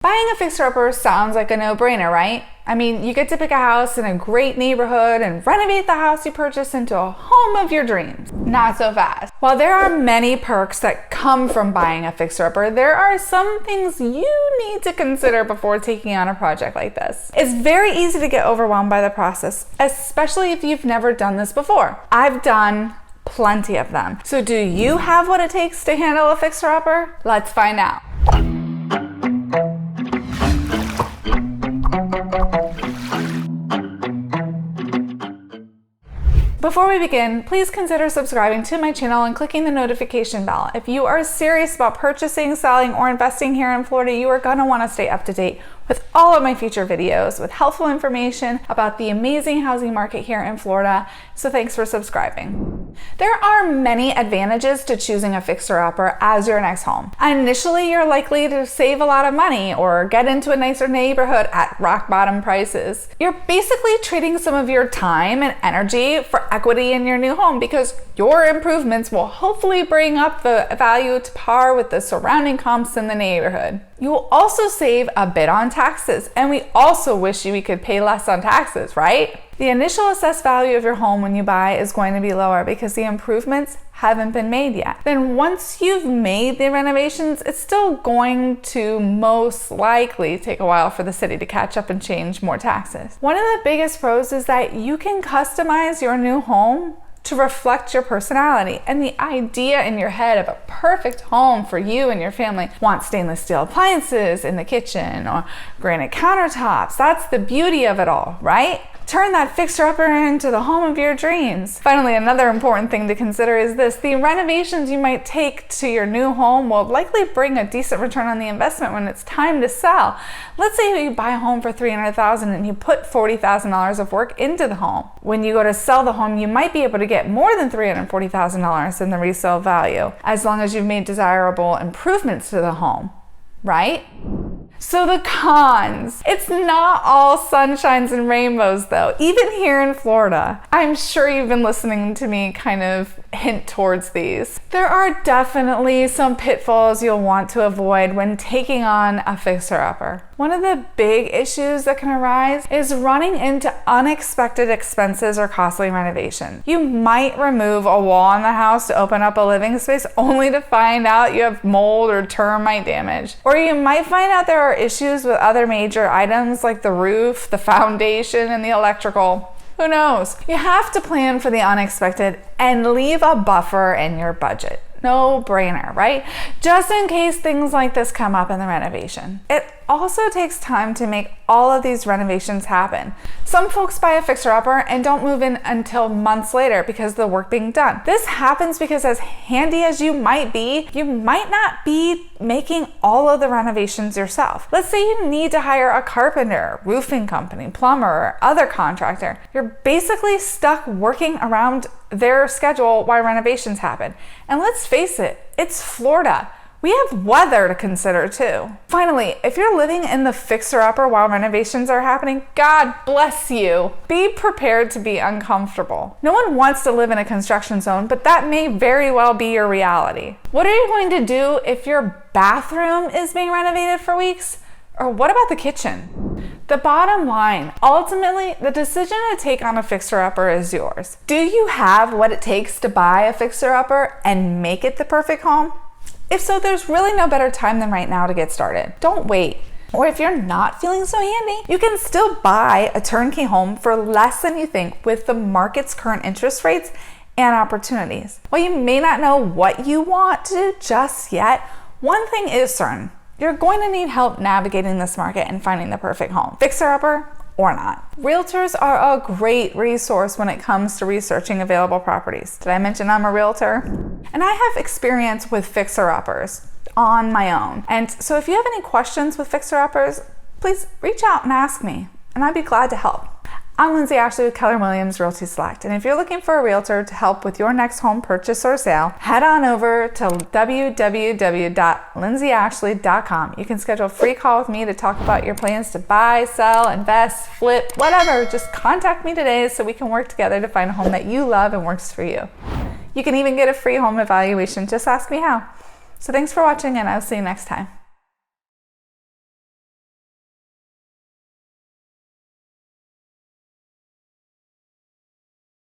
Buying a fixer-upper sounds like a no-brainer, right? I mean, you get to pick a house in a great neighborhood and renovate the house you purchased into a home of your dreams. Not so fast. While there are many perks that come from buying a fixer-upper, there are some things you need to consider before taking on a project like this. It's very easy to get overwhelmed by the process, especially if you've never done this before. I've done plenty of them. So do you have what it takes to handle a fixer-upper? Let's find out. Before we begin, please consider subscribing to my channel and clicking the notification bell. If you are serious about purchasing, selling, or investing here in Florida, you are gonna wanna stay up to date with all of my future videos with helpful information about the amazing housing market here in Florida, so thanks for subscribing. There are many advantages to choosing a fixer-upper as your next home. Initially, you're likely to save a lot of money or get into a nicer neighborhood at rock-bottom prices. You're basically trading some of your time and energy for equity in your new home because your improvements will hopefully bring up the value to par with the surrounding comps in the neighborhood. You will also save a bit on taxes, and we also wish we could pay less on taxes, right? The initial assessed value of your home when you buy is going to be lower because the improvements haven't been made yet. Then once you've made the renovations, it's still going to most likely take a while for the city to catch up and change more taxes. One of the biggest pros is that you can customize your new home to reflect your personality and the idea in your head of a perfect home for you and your family. Want stainless steel appliances in the kitchen or granite countertops. That's the beauty of it all, right? Turn that fixer-upper into the home of your dreams. Finally, another important thing to consider is this. The renovations you might take to your new home will likely bring a decent return on the investment when it's time to sell. Let's say you buy a home for $300,000 and you put $40,000 of work into the home. When you go to sell the home, you might be able to get more than $340,000 in the resale value, as long as you've made desirable improvements to the home, right? So the cons. It's not all sunshines and rainbows though, even here in Florida. I'm sure you've been listening to me kind of hint towards these. There are definitely some pitfalls you'll want to avoid when taking on a fixer-upper. One of the big issues that can arise is running into unexpected expenses or costly renovation. You might remove a wall in the house to open up a living space only to find out you have mold or termite damage. Or you might find out there are issues with other major items like the roof, the foundation, and the electrical. Who knows? You have to plan for the unexpected and leave a buffer in your budget. No brainer, right? Just in case things like this come up in the renovation. It also takes time to make all of these renovations happen. Some folks buy a fixer-upper and don't move in until months later because of the work being done. This happens because as handy as you might be, you might not be making all of the renovations yourself. Let's say you need to hire a carpenter, roofing company, plumber, or other contractor. You're basically stuck working around their schedule while renovations happen. And let's face it, it's Florida. We have weather to consider too. Finally, if you're living in the fixer-upper while renovations are happening, God bless you. Be prepared to be uncomfortable. No one wants to live in a construction zone, but that may very well be your reality. What are you going to do if your bathroom is being renovated for weeks? Or what about the kitchen? The bottom line, ultimately, the decision to take on a fixer-upper is yours. Do you have what it takes to buy a fixer-upper and make it the perfect home? If so, there's really no better time than right now to get started. Don't wait. Or if you're not feeling so handy, you can still buy a turnkey home for less than you think with the market's current interest rates and opportunities. While you may not know what you want to do just yet, one thing is certain. You're going to need help navigating this market and finding the perfect home. Fixer-upper or not. Realtors are a great resource when it comes to researching available properties. Did I mention I'm a realtor? And I have experience with fixer-uppers on my own. And so if you have any questions with fixer-uppers, please reach out and ask me, and I'd be glad to help. I'm Lindsay Ashley with Keller Williams Realty Select, and if you're looking for a realtor to help with your next home purchase or sale, head on over to www.lindsayashley.com. You can schedule a free call with me to talk about your plans to buy, sell, invest, flip, whatever. Just contact me today so we can work together to find a home that you love and works for you. You can even get a free home evaluation. Just ask me how. So thanks for watching, and I'll see you next time.